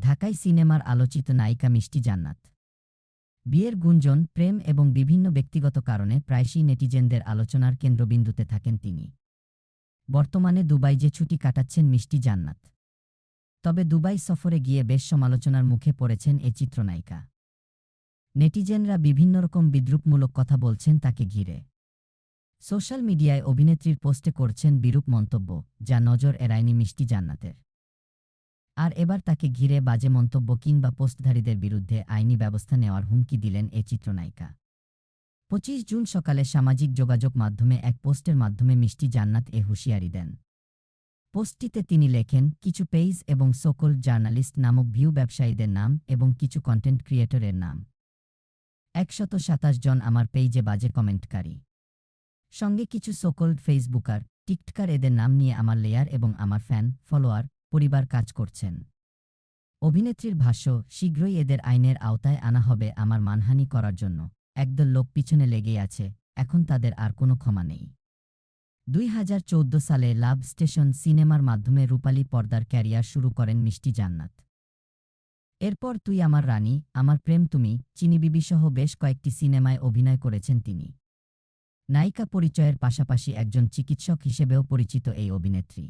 ঢাকাই সিনেমার আলোচিত নায়িকা মিষ্টি জান্নাত। বিয়ের গুঞ্জন, প্রেম এবং বিভিন্ন ব্যক্তিগত কারণে প্রায়শই নেটিজেনদের আলোচনার কেন্দ্রবিন্দুতে থাকেন তিনি। বর্তমানে দুবাই ছুটি কাটাচ্ছেন মিষ্টি জান্নাত। তবে দুবাই সফরে গিয়ে বেশ সমালোচনার মুখে পড়েছেন এই চিত্রনায়িকা। নেটিজেনরা বিভিন্ন রকম বিদ্রূপমূলক কথা বলছেন তাকে ঘিরে। সোশ্যাল মিডিয়ায় অভিনেত্রীর পোস্টে করছেন বিরূপ মন্তব্য, যা নজর এড়ায়নি মিষ্টি জান্নাতের। আর এবার তাকে ঘিরে বাজে মন্তব্য কিংবা পোস্টধারীদের বিরুদ্ধে আইনি ব্যবস্থা নেওয়ার হুমকি দিলেন এই চিত্রনায়িকা। ২৫ জুন সকালে সামাজিক যোগাযোগ মাধ্যমে এক পোস্টের মাধ্যমে মিষ্টি জান্নাত এ হুঁশিয়ারি দেন। পোস্টটিতে তিনি লেখেন, কিছু পেজ এবং সোকল্ড জার্নালিস্ট নামক ভিউ ব্যবসায়ীদের নাম এবং কিছু কন্টেন্ট ক্রিয়েটরের নাম। ১২৭ জন আমার পেইজে বাজে কমেন্টকারী। সঙ্গে কিছু সোকল্ড ফেসবুকার, টিকটকার এদের নাম নিয়ে আমার লেয়ার এবং আমার ফ্যান, ফলোয়ার, পরিবার কাজ করছেন। অভিনেত্রীর ভাষ্য, শীঘ্রই এদের আইনের আওতায় আনা হবে আমার মানহানি করার জন্য। একদল লোক পিছনে লেগেই আছে, এখন তাদের আর কোনো ক্ষমা নেই। ২০১৪ সালে লাভ স্টেশন সিনেমার মাধ্যমে রূপালী পর্দার ক্যারিয়ার শুরু করেন মিষ্টি জান্নাত। এরপর তুই আমার রানী, আমার প্রেম তুমি, চিনি বিবি সহ বেশ কয়েকটি সিনেমায় অভিনয় করেছেন তিনি। নায়িকা পরিচয়ের পাশাপাশি একজন চিকিৎসক হিসেবেও পরিচিত এই অভিনেত্রী।